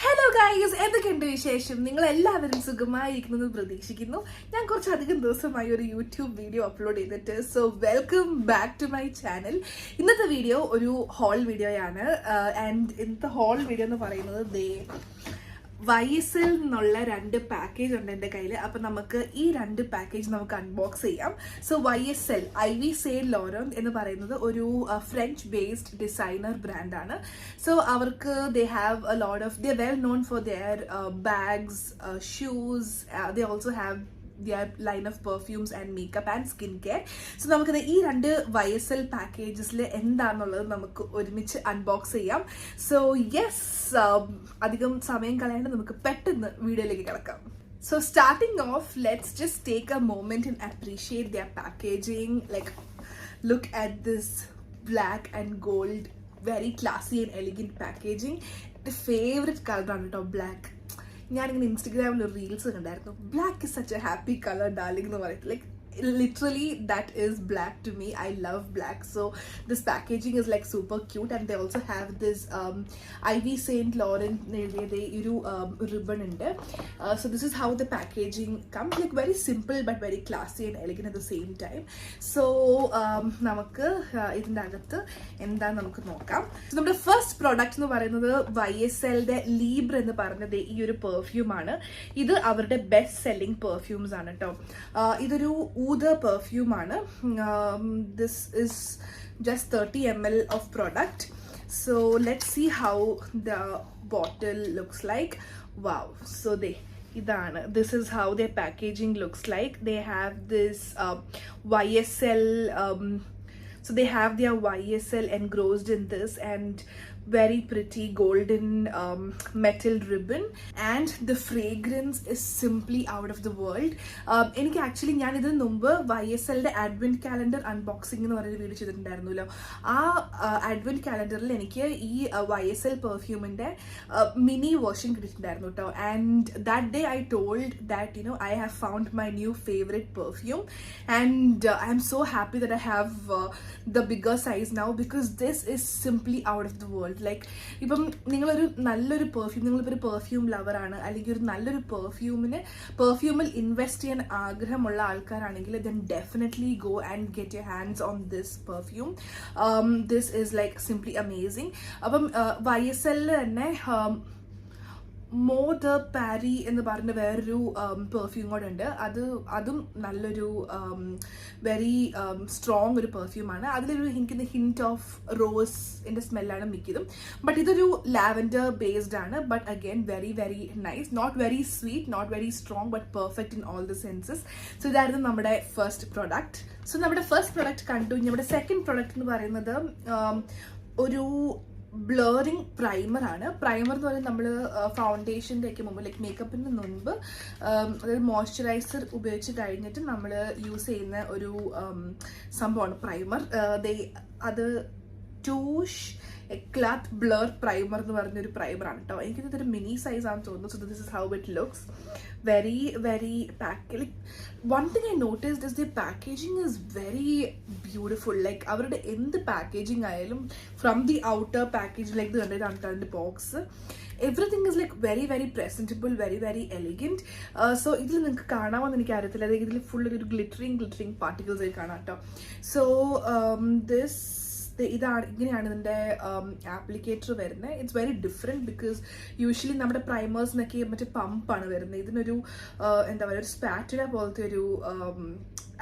Hello guys, എന്തൊക്കെയുണ്ട് വിശേഷം? നിങ്ങൾ എല്ലാവരും സുഖമായിരിക്കുന്നത് പ്രതീക്ഷിക്കുന്നു. ഞാൻ കുറച്ചധികം ദിവസമായി ഒരു യൂട്യൂബ് വീഡിയോ അപ്ലോഡ് ചെയ്തിട്ട്. So welcome back to my channel. ഇന്നത്തെ വീഡിയോ ഒരു ഹോൾ വീഡിയോയാണ്. ആൻഡ് ഇന്നത്തെ ഹോൾ വീഡിയോ എന്ന് പറയുന്നത് YSL നിന്നുള്ള 2 പാക്കേജ് ഉണ്ട് എൻ്റെ കയ്യിൽ. അപ്പം നമുക്ക് ഈ 2 പാക്കേജ് നമുക്ക് അൺബോക്സ് ചെയ്യാം. സോ YSL YVES LAURENT എന്ന് പറയുന്നത് ഒരു ഫ്രഞ്ച് ബേസ്ഡ് ഡിസൈനർ ബ്രാൻഡാണ്. സോ അവർക്ക് ദേ are well known for their bags, shoes. They also have their line of perfumes and makeup and skincare. So നമുക്ക് ഈ 2 YSL പാക്കേജസിൽ എന്താണെന്നുള്ളത് നമുക്ക് ഒരുമിച്ച് അൺബോക്സ് ചെയ്യാം. സോ യെസ്, അധികം സമയം കളയാണ്ട് നമുക്ക് പെട്ടെന്ന് വീഡിയോയിലേക്ക് കിടക്കാം. So starting off, let's just take a moment and appreciate their packaging. Like, look at this black and gold, very classy and elegant packaging. My favorite color ആണ് കേട്ടോ black. ഞാനിങ്ങനെ ഇൻസ്റ്റഗ്രാമിൽ ഒരു റീൽസ് കണ്ടായിരുന്നു. Black is such A happy colour darling എന്ന് പറയുന്നത്. Like literally that is black to me. I love black. So this packaging is like super cute, and they also have this YVES LAURENT ribbon in there. So this is how the packaging comes, like very simple but very classy and elegant at the same time. So നമുക്ക് ഇതിൻ്റെ അകത്ത് എന്താ നമുക്ക് നോക്കാം. So നമ്മുടെ first product എന്ന് പറയുന്നത് YSL Libra എന്ന് പറയുന്നത് ഈ ഒരു പെർഫ്യൂം ആണ്. ഇത് അവരുടെ ബെസ്റ്റ് സെല്ലിംഗ് പെർഫ്യൂംസ് ആണ് കേട്ടോ. ഇതൊരു ഊദ പെർഫ്യൂം ആണ്. This is just 30 ml of product. So let's see how the bottle looks like. Wow. So ഇതാണ്. This is how their packaging looks like. They have this YSL, so they have their YSL engrossed in this, and very pretty golden metal ribbon, and the fragrance is simply out of the world. എനിക്ക് actually ഞാൻ ഇതിന് മുമ്പ് YSL Advent calendar unboxing എന്ന് പറയുന്ന video ചെയ്തിട്ടുണ്ടായിരുന്നല്ലോ. ആ advent കാലണ്ടറിൽ എനിക്ക് ഈ YSL പെർഫ്യൂമിന്റെ mini version കിട്ടിയിട്ടുണ്ടായിരുന്നു കേട്ടോ. And that day I told that I have found my new favorite perfume, and I am so happy that I have the bigger size now, because this is simply out of the world. Like ഇപ്പം നിങ്ങളൊരു നല്ലൊരു നിങ്ങളിപ്പോൾ ഒരു perfume ലവറാണ്, അല്ലെങ്കിൽ ഒരു നല്ലൊരു പെർഫ്യൂമിൽ invest ചെയ്യാൻ ആഗ്രഹമുള്ള ആൾക്കാരാണെങ്കിൽ then definitely go and get your hands on this perfume. This is like simply amazing. അപ്പം YSL തന്നെ മോ ദ പാരി എന്ന് പറഞ്ഞ വേറൊരു പെർഫ്യൂം കൂടെ ഉണ്ട്. അതും നല്ലൊരു വെരി സ്ട്രോങ് ഒരു പെർഫ്യൂമാണ്. അതിലൊരു എനിക്കൊന്ന് ഹിന്റ് ഓഫ് റോസിൻ്റെ സ്മെല്ലാണ് മിക്കതും. ബട്ട് ഇതൊരു ലാവൻഡർ ബേസ്ഡ് ആണ്. But again very very nice. Not very sweet, not very strong, but perfect in all the senses. So ഇതായിരുന്നു നമ്മുടെ ഫസ്റ്റ് പ്രൊഡക്റ്റ്. സോ നമ്മുടെ ഫസ്റ്റ് പ്രൊഡക്റ്റ് കണ്ടു. നമ്മുടെ സെക്കൻഡ് പ്രൊഡക്റ്റ് എന്ന് പറയുന്നത് ഒരു ബ്ലറിങ് പ്രൈമർ ആണ്. പ്രൈമർ എന്ന് പറയുന്നത് നമ്മൾ ഫൗണ്ടേഷൻ്റെ ഒക്കെ മുമ്പ്, ലൈക്ക് മേക്കപ്പിന് മുൻപ്, അതായത് മോയ്സ്ചറൈസർ ഉപയോഗിച്ച് കഴിഞ്ഞിട്ട് നമ്മൾ യൂസ് ചെയ്യുന്ന ഒരു സംഭവമാണ് പ്രൈമർ. അത് ടൂഷ് എക്ലാത്ത് ബ്ലർ പ്രൈമർ എന്ന് പറഞ്ഞൊരു പ്രൈമറാണ് കേട്ടോ. എനിക്കിതൊരു മിനി സൈസ് ആണെന്ന് തോന്നുന്നു. So this is how it looks. Very very like one thing I noticed is the packaging is very beautiful. Like അവരുടെ എന്ത് പാക്കേജിങ് ആയാലും, from the outer package, like the under box, everything is like very very presentable, very very elegant. So ഇതിൽ നിങ്ങൾക്ക് കാണാമെന്ന് എനിക്ക് അറിയത്തില്ല. ഇതിൽ full ഒരു ഗ്ലിറ്ററിങ് പാർട്ടിക്കിൾസ് ആയി കാണാം കേട്ടോ. സോ ഇങ്ങനെയാണ് ഇതിൻ്റെ ആപ്ലിക്കേറ്റർ വരുന്നത്. It's very different, because usually നമ്മുടെ പ്രൈമേഴ്സിനൊക്കെ മറ്റേ പമ്പാണ് വരുന്നത്. ഇതിനൊരു എന്താ പറയുക, ഒരു സ്പാറ്റുല പോലത്തെ ഒരു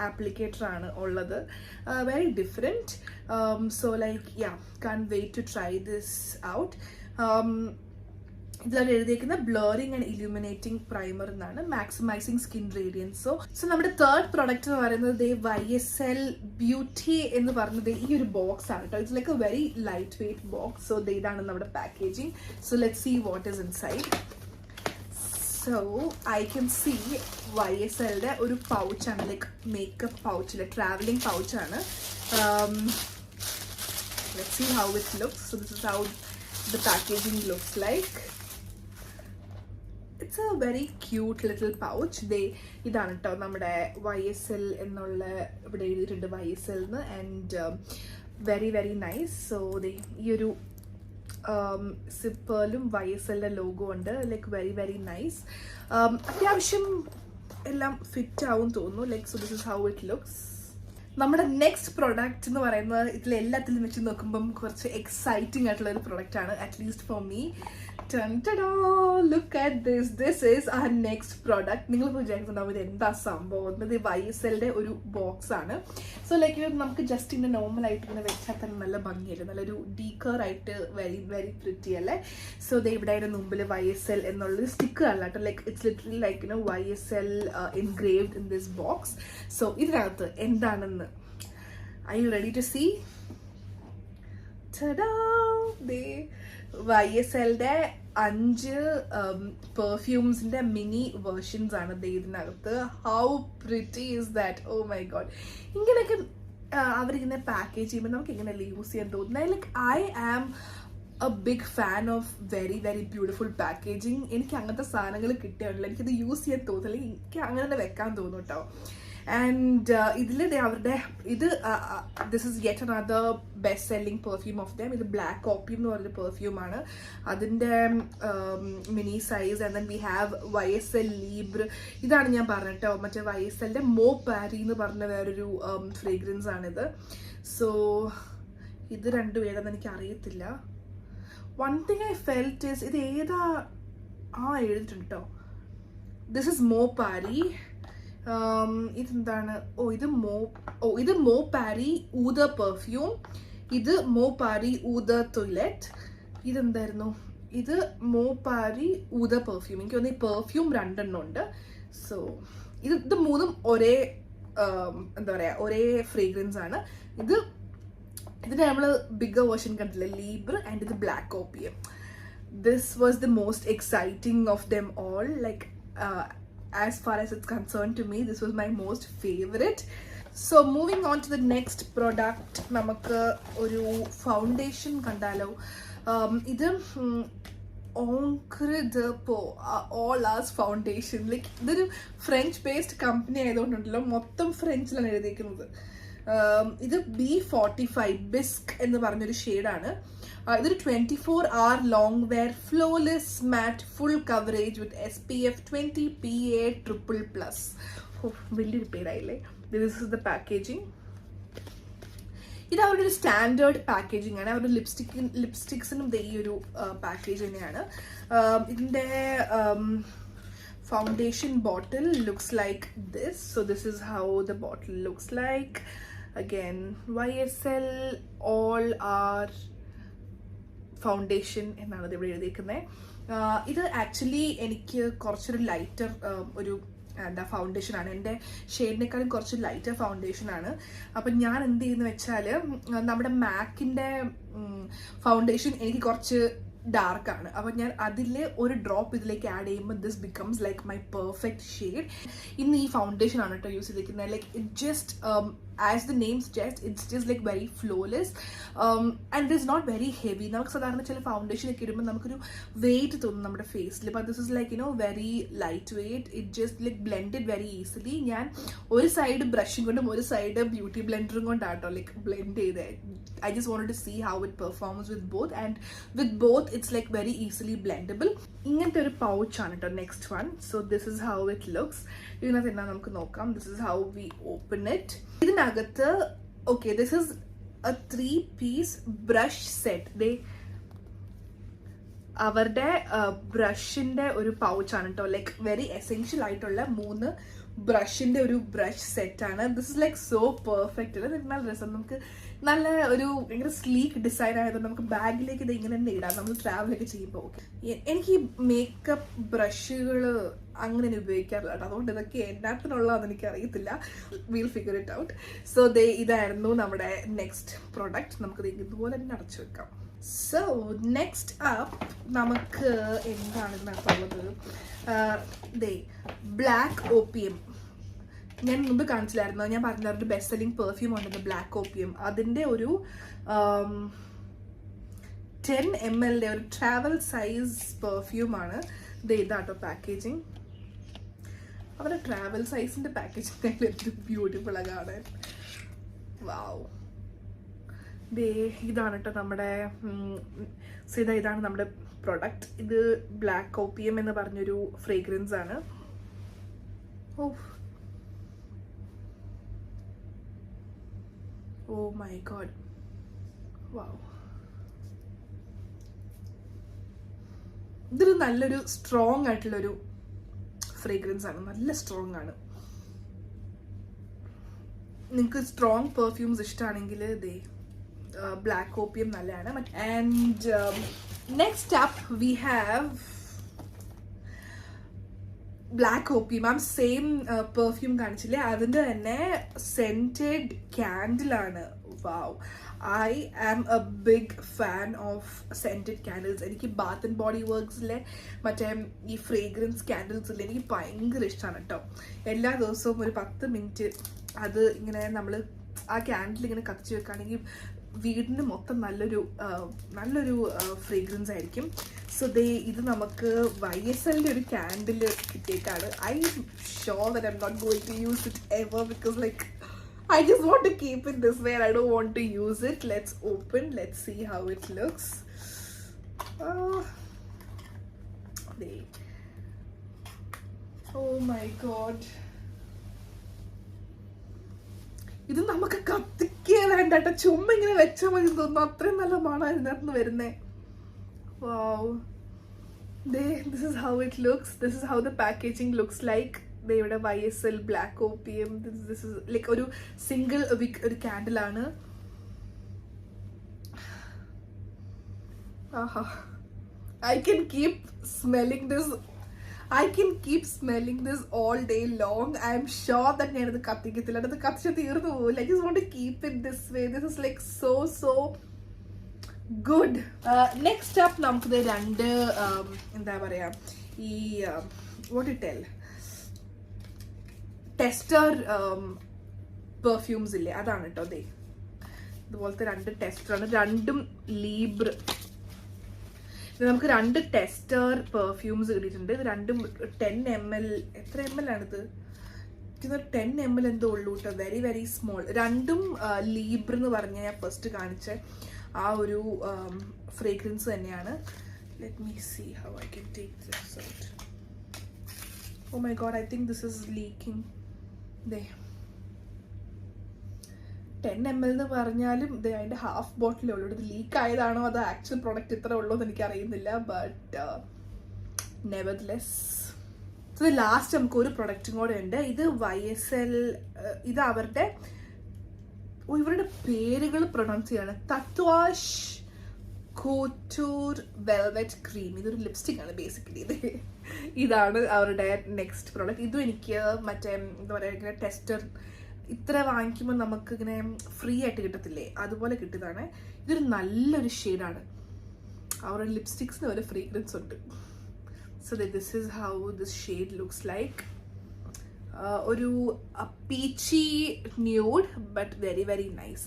ആപ്ലിക്കേറ്റർ ആണ് ഉള്ളത്. Very different. So like can wait to try this out. ഇതിലാണ് എഴുതിയിരിക്കുന്ന ബ്ലറിങ് ആൻഡ് ഇല്യൂമിനേറ്റിംഗ് പ്രൈമർ എന്നാണ്, മാക്സിമൈസിങ് സ്കിൻ റേഡിയൻസ്. സോ നമ്മുടെ തേർഡ് പ്രൊഡക്റ്റ് എന്ന് പറയുന്നത് YSL ബ്യൂട്ടി എന്ന് പറഞ്ഞത് ഈ ഒരു ബോക്സ് ആണ് കേട്ടോ. It's like a very light weight box. So ഇതാണ് നമ്മുടെ packaging. So let's see what is inside. So I can see YSL ഒരു പൗച്ചാണ്, ലൈക്ക് മേക്കപ്പ് പൗച്ചിലെ ട്രാവലിംഗ് പൗച്ചാണ്. Let's see how it looks. So this is how the packaging looks like. It's a very cute little pouch. ഇതാണ് കേട്ടോ നമ്മുടെ YSL എന്നുള്ള ഇവിടെ എഴുതിയിട്ടുണ്ട് YSL എന്ന്. And very very nice. So ഈ ഒരു സിപ്പറിലും YSL ലോഗോ ഉണ്ട്. Like very very nice. അത്യാവശ്യം എല്ലാം ഫിറ്റ് ആവും തോന്നുന്നു. Like so this is how it looks. നമ്മുടെ നെക്സ്റ്റ് പ്രൊഡക്റ്റ് എന്ന് പറയുന്നത് ഇതിലെല്ലാത്തിലും വെച്ച് നോക്കുമ്പം കുറച്ച് എക്സൈറ്റിംഗ് ആയിട്ടുള്ള ഒരു പ്രൊഡക്റ്റ് ആണ്, at least for me. Look at this. This is our next product. നിങ്ങൾ വിചാരിക്കുന്നുണ്ടാവും ഇത് എന്താ സംഭവം. ഇത് YSL ഒരു ബോക്സ് ആണ്. സോ ലൈക്ക് ഇത് നമുക്ക് ജസ്റ്റ് ഇങ്ങനെ നോർമലായിട്ട് ഇങ്ങനെ വെച്ചാൽ തന്നെ നല്ല ഭംഗിയായിട്ട്, നല്ലൊരു ഡീക്കർ ആയിട്ട് വെരി വെരി പ്രിറ്റി അല്ലേ. സോ ഇത് ഇവിടെ അതിൻ്റെ മുമ്പിൽ YSL എന്നുള്ളൊരു സ്റ്റിക്കർ അല്ല കേട്ടോ. Like it's literally like YSL engraved in this box. So ഇതിനകത്ത് എന്താണെന്ന് are you ready to see? Ta-da! YSLന്റെ 5 പെർഫ്യൂംസിന്റെ മിനി വേർഷൻസ് ആണ് ഇതിനകത്ത്. How pretty is that. Oh my god. ഇങ്ങനെയൊക്കെ അവരിങ്ങനെ പാക്കേജ് ചെയ്യുമ്പോൾ നമുക്ക് ഇങ്ങനെയല്ലേ യൂസ് ചെയ്യാൻ തോന്നുന്നത്. Like I am a big fan of very very beautiful packaging. എനിക്ക് അങ്ങനത്തെ സാധനങ്ങൾ കിട്ടിയാണല്ലോ എനിക്കത് യൂസ് ചെയ്യാൻ തോന്നില്ല. എനിക്ക് അങ്ങനെ തന്നെ വെക്കാൻ തോന്നും കേട്ടോ. ആൻഡ് ഇതിൽ അവരുടെ ഇത് this is yet another best selling perfume of them. ഇത് ബ്ലാക്ക് ഓപ്പിയം എന്ന് പറഞ്ഞൊരു പെർഫ്യൂമാണ്. അതിൻ്റെ mini size. And then we have YSL Libra. ഇതാണ് ഞാൻ പറഞ്ഞിട്ടോ മറ്റേ YSLന്റെ മോ പാരി എന്ന് പറഞ്ഞ വേറൊരു ഫ്രേഗ്രൻസ് ആണിത്. സോ ഇത് രണ്ടും ഏതാണെന്ന് എനിക്ക് അറിയത്തില്ല. One thing I felt is ഇത് ഏതാ എഴുതിയിട്ടുണ്ട് കേട്ടോ. ദിസ് ഇസ് മോ പാരി. ഇതെന്താണ്? ഇത് മോ പാരി ഊദ പെർഫ്യൂം. ഇത് മോ പാരി ഊദ ടോയ്ലറ്റ്. ഇതെന്തായിരുന്നു? ഇത് മോ പാരി ഊദ പെർഫ്യൂം. എനിക്ക് തോന്നുന്നു ഈ പെർഫ്യൂം 2 എണ്ണം ഉണ്ട്. സോ ഇത് മൂന്നും ഒരേ എന്താ പറയാ ഒരേ ഫ്രേഗ്രൻസ് ആണ്. ഇതിന്റെ നമ്മൾ ബിഗർ വേർഷൻ കണ്ടില്ലേ, ലീബ്ര. ആൻഡ് ഇത് black opium. This was the most exciting of them all. Like as far as it's concerned to me, this was my most favorite. So moving on to the next product, നമുക്ക് ഒരു foundation കണ്ടാലോ. ഇത് Encre de Peau All Ours foundation. Like ഇതൊരു French based company ആയതുകൊണ്ടുണ്ടല്ലോ മൊത്തം ഫ്രഞ്ചിലാണ് എഴുതിയിരിക്കുന്നത്. ഇത് B45 ബിസ്ക് എന്ന് പറഞ്ഞൊരു ഷെയ്ഡാണ്. ഇതൊരു 24 hour long wear flawless matte full coverage with SPF 20 PA+++. വലിയൊരു പേരായില്ലേ. This is the packaging. ഇത് അവരുടെ ഒരു സ്റ്റാൻഡേർഡ് പാക്കേജിങ് ആണ്. അവരുടെ ലിപ്സ്റ്റിക്സിനും ഈ ഒരു പാക്കേജ് തന്നെയാണ്. ഇതിൻ്റെ foundation bottle looks like this. So this is how the bottle looks like. Again YSL All Our foundation എന്നാണ് ഇത് ഇവിടെ എഴുതിയിരിക്കുന്നത്. ഇത് ആക്ച്വലി എനിക്ക് കുറച്ചൊരു ലൈറ്റർ ഒരു എന്താ ഫൗണ്ടേഷൻ ആണ്. എൻ്റെ ഷെയ്ഡിനേക്കാളും കുറച്ച് ലൈറ്റർ ഫൗണ്ടേഷൻ ആണ്. അപ്പം ഞാൻ എന്ത് ചെയ്യുന്ന വെച്ചാൽ നമ്മുടെ മാക്കിൻ്റെ ഫൗണ്ടേഷൻ എനിക്ക് കുറച്ച് ഡാർക്കാണ്. അപ്പം ഞാൻ അതിൽ ഒരു ഡ്രോപ്പ് ഇതിലേക്ക് ആഡ് ചെയ്യുമ്പോൾ this becomes like my perfect shade. ഇന്ന് ഈ ഫൗണ്ടേഷൻ ആണ് കേട്ടോ യൂസ് ചെയ്തിരിക്കുന്നത്. Like it just as the name suggests, it's just like very flawless and it is not very heavy. നമുക്ക് സാധാരണ ചില ഫൗണ്ടേഷൻ ഒക്കെ ഇടുമ്പോൾ നമുക്കൊരു വെയിറ്റ് തോന്നും നമ്മുടെ ഫേസിൽ. But this is like very light weight. It just like blended very easily. ഞാൻ ഒരു സൈഡ് ബ്രഷും കൊണ്ടും ഒരു സൈഡ് ബ്യൂട്ടി ബ്ലെൻഡറും കൊണ്ടാട്ടോ ലൈക്ക് ബ്ലെൻഡ് ചെയ്ത്. I just wanted to see how it performs with both, and with both it's like very easily blendable. ഇങ്ങനത്തെ ഒരു pouch ആണ് കേട്ടോ next one. So this is how it looks. ഇതിനകത്ത് എന്നാ നമുക്ക് നോക്കാം. This is how we open it. ഇതിനകത്ത് okay this is a 3-piece brush set. അവരുടെ ബ്രഷിന്റെ ഒരു പൗച്ചാണ് കേട്ടോ. ലൈക്ക് വെരി എസെൻഷ്യൽ ആയിട്ടുള്ള 3 ബ്രഷിന്റെ ഒരു ബ്രഷ് സെറ്റ് ആണ്. This is like so perfect. നല്ല രസം. നമുക്ക് നല്ല ഒരു ഭയങ്കര സ്ലീക്ക് ഡിസൈൻ ആയതുകൊണ്ട് നമുക്ക് ബാഗിലേക്ക് ഇത് ഇങ്ങനെ തന്നെ ഇടാം നമ്മൾ ട്രാവലൊക്കെ ചെയ്യുമ്പോൾ. ഓക്കെ എനിക്ക് ഈ മേക്കപ്പ് ബ്രഷുകൾ അങ്ങനെ ഉപയോഗിക്കാറില്ല കേട്ടോ. അതുകൊണ്ട് ഇതൊക്കെ എന്നാത്തിനുള്ളതെന്ന് എനിക്ക് അറിയത്തില്ല. Wheel figure it out. So ഇതായിരുന്നു നമ്മുടെ നെക്സ്റ്റ് പ്രോഡക്റ്റ്. നമുക്കിത് ഇതുപോലെ തന്നെ അടച്ചു വെക്കാം. സോ നെക്സ്റ്റ് അപ്പ് നമുക്ക് എന്താണ് ഇതിനകത്തുള്ളത്? Black opium. ഞാൻ മുമ്പ് കാണിച്ചില്ലായിരുന്നു. ഞാൻ പറഞ്ഞൊരു ബെസ്റ്റ് സെല്ലിംഗ് പെർഫ്യൂം ഉണ്ടല്ലോ ബ്ലാക്ക് ഓപ്പിയം. അതിൻ്റെ ഒരു 10 ml ഒരു ട്രാവൽ സൈസ് പെർഫ്യൂമാണ്. ഇതാട്ടോ പാക്കേജിങ്. അവരുടെ ട്രാവൽ സൈസിൻ്റെ പാക്കേജിങ് ബ്യൂട്ടിഫുൾ ആണ് കാണാൻ. വാവ്. ഇതാണ് കേട്ടോ നമ്മുടെ സോ ഇതാണ് നമ്മുടെ പ്രൊഡക്റ്റ്. ഇത് ബ്ലാക്ക് ഓപ്പിയം എന്ന് പറഞ്ഞൊരു ഫ്രേഗ്രൻസ് ആണ്. ഓ മൈ ഗോഡ്, വാവ്. ഇതൊരു നല്ലൊരു സ്ട്രോങ് ആയിട്ടുള്ളൊരു ഫ്രേഗ്രൻസ് ആണ്, നല്ല സ്ട്രോങ് ആണ്. നിങ്ങൾക്ക് സ്ട്രോങ് പെർഫ്യൂംസ് ഇഷ്ടമാണെങ്കിൽ ഇതേ ബ്ലാക്ക് ഓപ്പിയം നല്ലതാണ്. And next up we have Black Opium. ആ സെയിം പെർഫ്യൂം കാണിച്ചില്ലേ, അതിൻ്റെ തന്നെ സെൻറ്റഡ് ക്യാൻഡിലാണ്. Wow, I am a big fan of scented candles. എനിക്ക് ബാത്ത് ആൻഡ് ബോഡി വർക്ക്സിലെ മറ്റേ ഈ ഫ്രേഗ്രൻസ് ക്യാൻഡിൽസ് ഇല്ലേ, എനിക്ക് ഭയങ്കര ഇഷ്ടമാണ് കേട്ടോ. എല്ലാ ദിവസവും ഒരു 10 മിനിറ്റ് അത് ഇങ്ങനെ നമ്മൾ ആ ക്യാൻഡിൽ ഇങ്ങനെ കത്തിച്ച് വെക്കുകയാണെങ്കിൽ വീടിന് മൊത്തം നല്ലൊരു ഫ്രേഗ്രൻസ് ആയിരിക്കും. സോ ഇത് നമുക്ക് YSL ഒരു ക്യാൻഡിൽ കിട്ടിയേക്കാണ്. I'm sure that I'm not going to use it ever because like I just want to keep it this way and I don't want to use it. Let's open, let's see how it looks. Oh my god. ഇത് നമുക്ക് കത്തിക്കേ വേണ്ട, ചുമ്മാ ഇങ്ങനെ വെച്ചാൽ മതി തോന്നുന്നു. അത്രയും നല്ല മണം ഇതിനകത്ത് വരുന്നേ. Wow. This is how it looks. This is how the packaging looks like. ഇവിടെ YSL black opium. This is like ഒരു സിംഗിൾ വിക്ക് ഒരു ക്യാൻഡിലാണ്. I can keep smelling this all day long. I am sure that ഞാനത് കത്തിക്കത്തില്ല, അത് കത്തിച്ച് തീർന്നു പോകില്ല. I just want to keep it this way. This is like so good. Next up നമുക്കിത് രണ്ട് എന്താ പറയാ ഈ what to tell tester perfumes ഇല്ലേ, അതാണ് കേട്ടോ. അതെ, ഇതുപോലത്തെ രണ്ട് ടെസ്റ്ററാണ്, രണ്ടും ലീബ്ര. നമുക്ക് രണ്ട് ടെസ്റ്റർ പെർഫ്യൂംസ് കിട്ടിയിട്ടുണ്ട്. ഇത് രണ്ടും 10 ml. എത്ര ml ആണിത്? 10 ml എന്തോ ഉള്ളൂ കേട്ടോ, വെരി വെരി സ്മോൾ. രണ്ടും ലീബ്ര എന്ന് പറഞ്ഞ ഞാൻ ഫസ്റ്റ് കാണിച്ച ആ ഒരു ഫ്രേഗ്രൻസ് തന്നെയാണ്. Let me see how I can take this out. Oh my god, I think this is leaking. 10 ml എന്ന് പറഞ്ഞാലും അതിൻ്റെ ഹാഫ് ബോട്ടിലേ ഉള്ളൂ. ഇത് ലീക്ക് ആയതാണോ അതോ ആക്ച്വൽ പ്രോഡക്റ്റ് ഇത്ര ഉള്ളൂ എന്ന് എനിക്ക് അറിയുന്നില്ല. ബട്ട് നെവർലെസ്. ഇത് ലാസ്റ്റ് നമുക്ക് ഒരു പ്രൊഡക്റ്റും കൂടെ ഉണ്ട്. ഇത് YSL. ഇത് ഇവരുടെ പേരുകൾ പ്രൊണൗൺസ് ചെയ്യാണ്. തത്വാഷ് കോട്ടൂർ വെൽവെറ്റ് ക്രീം. ഇതൊരു ലിപ്സ്റ്റിക് ആണ് ബേസിക്കലി. ഇതാണ് അവരുടെ നെക്സ്റ്റ് പ്രോഡക്റ്റ്. ഇതും എനിക്ക് മറ്റേ എന്താ പറയുക ഇങ്ങനെ ടെസ്റ്റർ ഇത്ര വാങ്ങിക്കുമ്പോൾ നമുക്ക് ഇങ്ങനെ ഫ്രീ ആയിട്ട് കിട്ടത്തില്ലേ, അതുപോലെ കിട്ടിയതാണ്. ഇതൊരു നല്ലൊരു ഷെയ്ഡാണ്. അവരുടെ ലിപ്സ്റ്റിക്സിന് ഒരു ഫ്രീഗ്രൻസ് ഉണ്ട്. So this is how this shade looks like. ഒരു peachy nude but very very nice.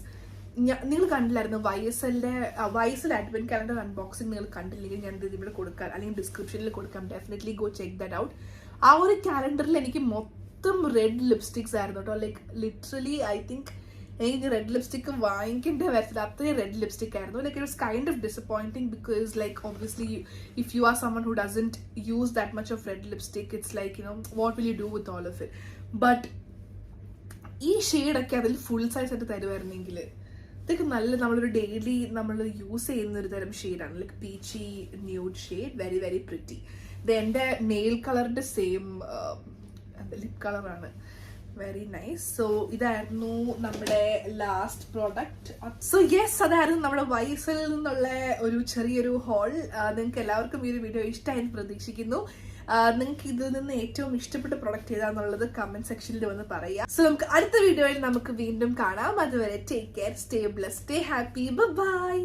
നിങ്ങൾ കണ്ടില്ലായിരുന്നു YSL അഡ്വെന്റ് കാലണ്ടർ അൺബോക്സിംഗ്? നിങ്ങൾ കണ്ടില്ലെങ്കിൽ ഞാൻ ഇത് ഇവിടെ കൊടുക്കാം, അല്ലെങ്കിൽ ഡിസ്ക്രിപ്ഷനിൽ കൊടുക്കാം. Definitely go check that out. ആ ഒരു കാലണ്ടറിൽ എനിക്ക് മൊത്തം റെഡ് ലിപ്സ്റ്റിക്സ് ആയിരുന്നു കേട്ടോ. ലൈക്ക് ലിറ്ററലി ഐ തിങ്ക് എനിക്ക് റെഡ് ലിപ്സ്റ്റിക്ക് വാങ്ങിക്കേണ്ട വരത്തില്ല, അത്രയും റെഡ് ലിപ്സ്റ്റിക് ആയിരുന്നു. Like it was kind of disappointing because like obviously if you are someone who doesn't use that much of red lipstick, it's like you know what will you do with all of it. But ഈ ഷെയ്ഡൊക്കെ അതിൽ full size ആയിട്ട് തരുമായിരുന്നെങ്കിൽ ഇതൊക്കെ നല്ല നമ്മളൊരു daily നമ്മൾ use ചെയ്യുന്ന ഒരു തരം ഷെയ്ഡാണ്. Like Peechi nude shade, very very pretty. ഇത് എൻ്റെ നെയിൽ കളറിൻ്റെ സെയിം ലിപ് കളറാണ്. Very nice. സോ ഇതായിരുന്നു നമ്മുടെ ലാസ്റ്റ് പ്രോഡക്റ്റ്. സോ യെസ്, അതായിരുന്നു നമ്മുടെ YSL നിന്നുള്ള ഒരു ചെറിയൊരു ഹോൾ. നിങ്ങൾക്ക് എല്ലാവർക്കും ഈ ഒരു വീഡിയോ ഇഷ്ടമായെന്ന് പ്രതീക്ഷിക്കുന്നു. നിങ്ങൾക്ക് ഇതിൽ നിന്ന് ഏറ്റവും ഇഷ്ടപ്പെട്ട പ്രൊഡക്റ്റ് ഏതാന്നുള്ളത് കമന്റ് സെക്ഷനിൽ വന്ന് പറയാം. സോ നമുക്ക് അടുത്ത വീഡിയോയിൽ നമുക്ക് വീണ്ടും കാണാം. അതുവരെ take care, stay blessed, stay happy, by.